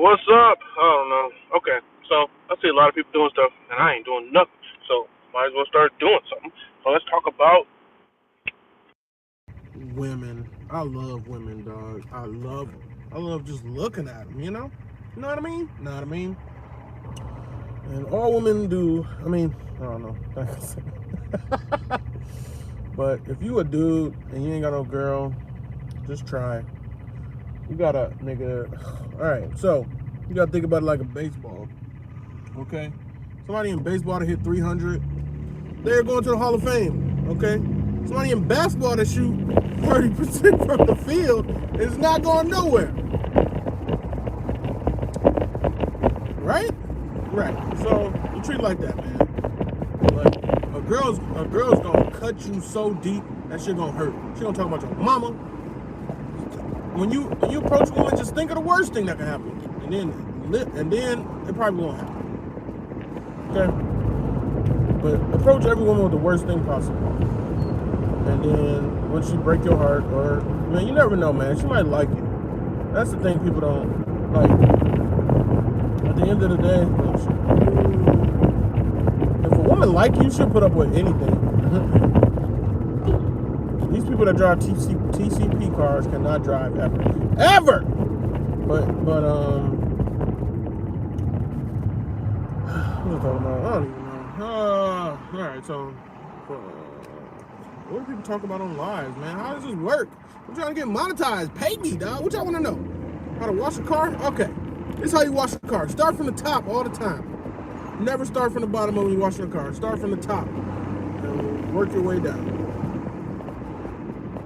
What's up? I don't know. Okay, so I see a lot of people doing stuff, and I ain't doing nothing. So might as well start doing something. So let's talk about Women. I love women, dog. I love just looking at them, you know? You know what I mean? Know what I mean? And all women do, I don't know. But if you a dude and you ain't got no girl, just try. You gotta, nigga. Alright, so you gotta think about it like a baseball. Okay? Somebody in baseball to hit 300, they're going to the Hall of Fame. Okay? Somebody in basketball that shoot 30% from the field is not going nowhere. Right? Right. So you treat it like that, man. Like a girl's gonna cut you so deep that shit gonna hurt. She gonna talk about your mama. When you approach a woman, just think of the worst thing that can happen, and then it probably won't happen. Okay? But approach every woman with the worst thing possible. And then when she break your heart, or man, you never know, man. She might like you. That's the thing people don't like. At the end of the day, if a woman like you, she'll put up with anything. These people that drive TCP cars cannot drive ever. But what was I talking about? I don't even know. All right, so. What do people talk about on lives, man? How does this work? I'm trying to get monetized. Pay me, dog. What y'all want to know? How to wash a car? Okay. This is how you wash a car. Start from the top all the time. Never start from the bottom when you wash your car. Start from the top and work your way down.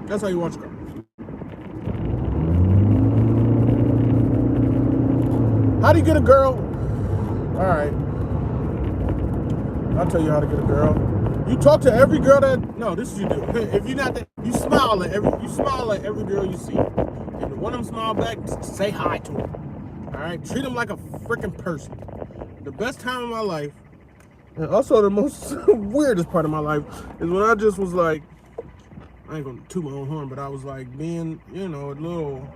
That's how you wash a car. How do you get a girl? All right. I'll tell you how to get a girl. You talk to every girl that this is you do. If you're not that, you smile at every girl you see, and the one of them smile back, say hi to them. All right, treat them like a freaking person. The best time of my life, and also the most weirdest part of my life, is when I just was like, I ain't gonna toot my own horn, but I was like being, a little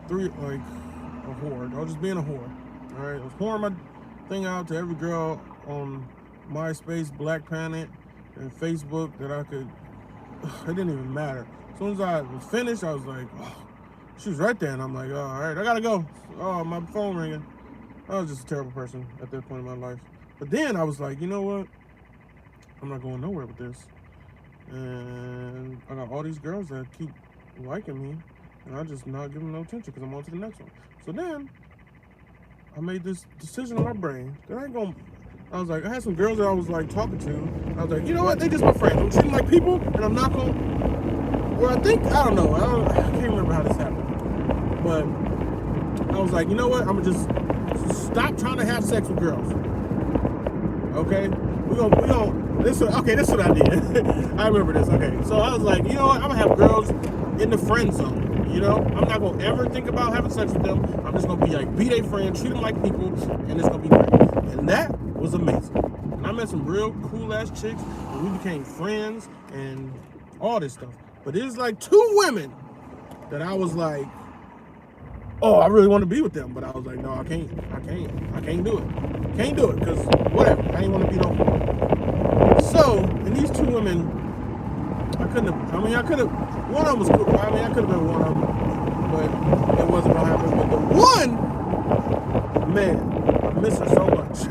a whore. I was just being a whore. All right, I was whoring my thing out to every girl on MySpace, Black Planet, and Facebook that I could. It didn't even matter. As soon as I was finished, I was like, oh, she was right there, and I'm like, oh, all right, I gotta go. Oh, my phone ringing. I was just a terrible person at that point in my life. But then I was like, you know what? I'm not going nowhere with this. And I got all these girls that keep liking me, and I just not give them no attention because I'm on to the next one. So then I made this decision in my brain that I was like, I had some girls that I was like talking to. I was like, you know what? They just my friends. I'm treating them like people, and I'm not gonna. Or I don't know. I can't remember how this happened. But I was like, you know what? I'm gonna just stop trying to have sex with girls. Okay? We gonna. This is what I did. I remember this. Okay, so I was like, you know what? I'm gonna have girls in the friend zone. I'm not gonna ever think about having sex with them. I'm just gonna be their friend, treat them like people, and it's gonna be great. And that was amazing. And I met some real cool ass chicks, and we became friends and all this stuff. But it was like 2 women that I was like, oh, I really want to be with them, but I was like, no, I can't do it. Can't do it, because whatever, I ain't want to be no. So, and these 2 women I couldn't have. I mean, I could have. One of them was cool. I mean, I could have been one of them, but it wasn't gonna happen. But the one, man, I miss her so much.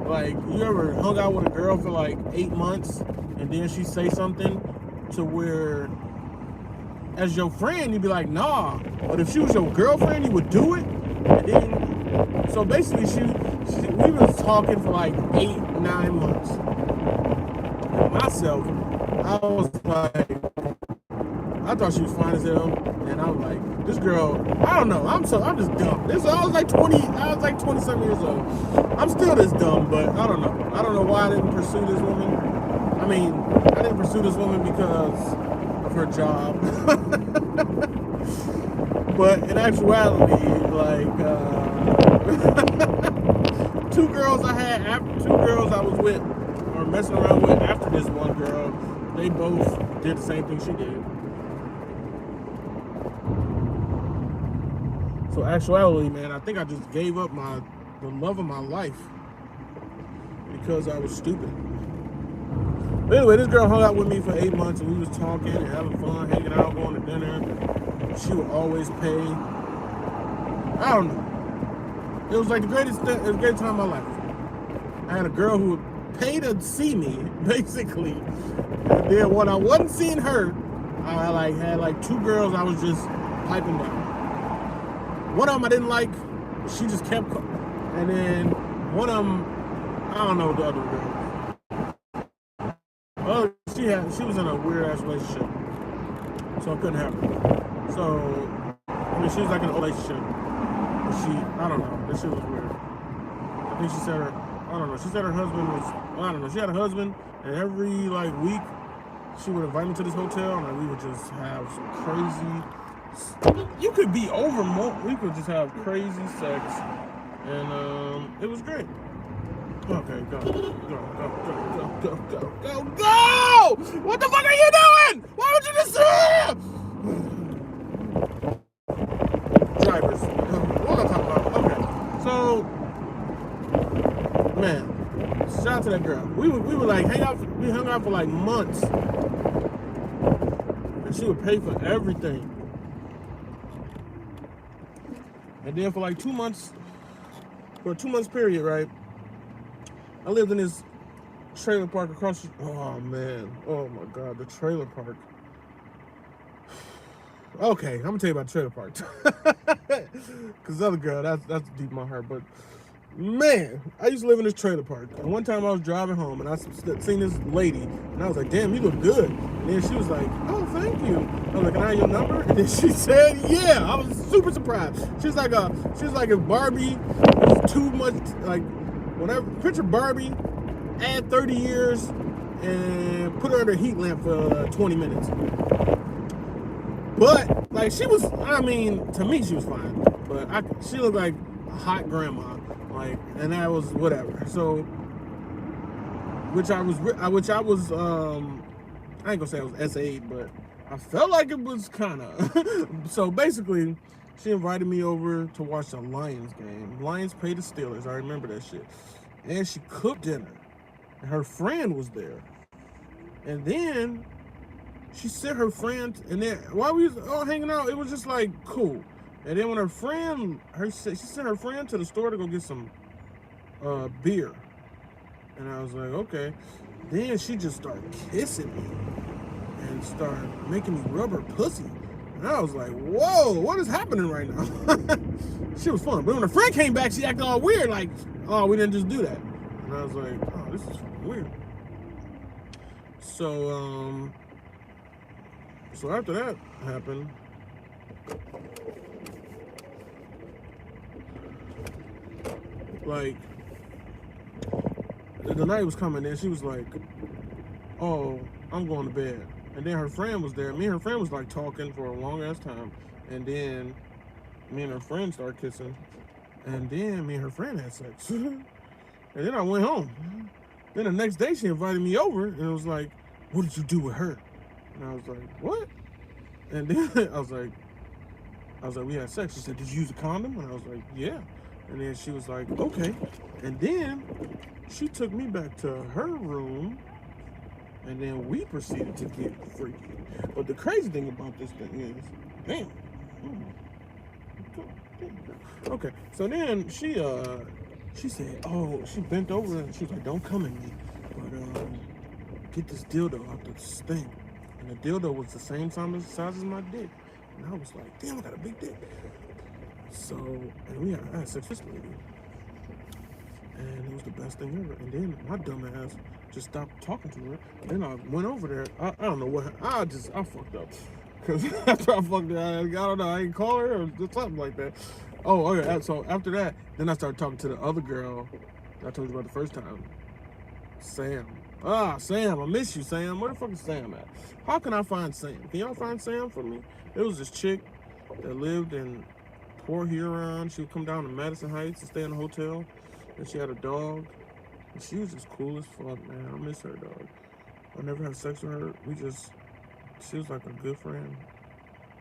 Like, you ever hung out with a girl for like 8 months, and then she say something to where, as your friend, you'd be like, nah. But if she was your girlfriend, you would do it. And then, so basically, we was talking for like 8, 9 months. Myself, I was like, I thought she was fine as hell, and I was like, this girl, I don't know, I'm just dumb. I was like 20 something years old. I'm still this dumb, but I don't know why I didn't pursue this woman. I mean, I didn't pursue this woman because of her job. But in actuality, like, two girls I was with, or messing around with after this one girl, they both did the same thing she did. So actuality, man, I think I just gave up the love of my life because I was stupid. But anyway, this girl hung out with me for 8 months, and we was talking and having fun, hanging out, going to dinner. She would always pay. I don't know. It was like the greatest time of my life. I had a girl who would pay to see me, basically. And then when I wasn't seeing her, I had like 2 girls I was just piping down. One of them I didn't like, she just kept coming. And then one of them, I don't know the other girl. Well, she was in a weird ass relationship, so I couldn't have her. So, I mean, she was like in a relationship, but I don't know, that shit was weird. I think she said her husband was, I don't know, she had a husband, and every like week, she would invite me to this hotel, and we would just have some crazy, you could be over more, we could just have crazy sex, and it was great. Okay, go. What the fuck are you doing? Why would you just drivers? What am I talking about? Okay, so, man, shout out to that girl. We were like we hung out for like months, and she would pay for everything. And then for like 2 months, for a 2 months period, right? I lived in this trailer park across the, oh man, oh my God, the trailer park. Okay, I'm gonna tell you about the trailer park. Cause the other girl, that's deep in my heart. But man, I used to live in this trailer park. And one time I was driving home and I seen this lady, and I was like, damn, you look good. And then she was like, oh, thank you. I was like, can I have your number? And then she said, yeah. I was super surprised. She was like if Barbie was too much, like, whatever, picture Barbie, add 30 years, and put her under a heat lamp for 20 minutes. But, like, she was, I mean, to me, she was fine. But she looked like a hot grandma. Like, and that was whatever. So, which I was, I ain't gonna say I was S8, but I felt like it was kind of. So, basically, she invited me over to watch the Lions game. Lions played the Steelers. I remember that shit. And she cooked dinner. And her friend was there. And then she sent her friend, and then while we was all hanging out, it was just like cool. And then when her friend, she sent her friend to the store to go get some beer. And I was like, okay. Then she just started kissing me and started making me rub her pussy. And I was like, whoa, what is happening right now? She was fun. But when her friend came back, she acted all weird, like, oh, we didn't just do that. And I was like, oh, this is weird. So, so after that happened, like, the night was coming in, she was like, oh, I'm going to bed. And then her friend was there. Me and her friend was like talking for a long ass time. And then me and her friend started kissing. And then me and her friend had sex. And then I went home. Then the next day she invited me over and it was like, what did you do with her? And I was like, what? And then I was like, we had sex. She said, did you use a condom? And I was like, yeah. And then she was like, okay. And then she took me back to her room And then we proceeded to get freaky. But the crazy thing about this thing is, damn. Okay, so then she said, oh, she bent over and she was like, don't come at me, but get this dildo out this thing. And the dildo was the same size as my dick. And I was like, damn, I got a big dick. So, and I had sex with this lady. And it was the best thing ever. And then my dumb ass just stopped talking to her. Then I went over there. I don't know what, I fucked up. Because after I fucked her, I don't know, I didn't call her or something like that. Oh, okay, so after that, then I started talking to the other girl that I told you about the first time. Sam. Sam, I miss you, Sam. Where the fuck is Sam at? How can I find Sam? Can y'all find Sam for me? There was this chick that lived in Port Huron. She would come down to Madison Heights and stay in a hotel. And she had a dog. And she was just cool as fuck, man. I miss her, dog. I never had sex with her. She was like a good friend.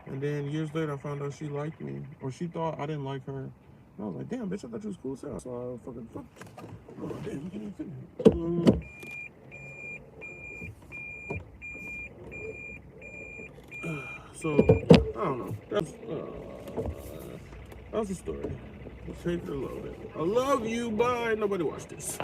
And then years later, I found out she liked me. Or she thought I didn't like her. And I was like, damn, bitch, I thought you was cool as hell. So I fucking fucked. Oh, damn, you can't even fit here. So, I don't know. That's the story. Take it or load it. I love you. Bye. Nobody watched this.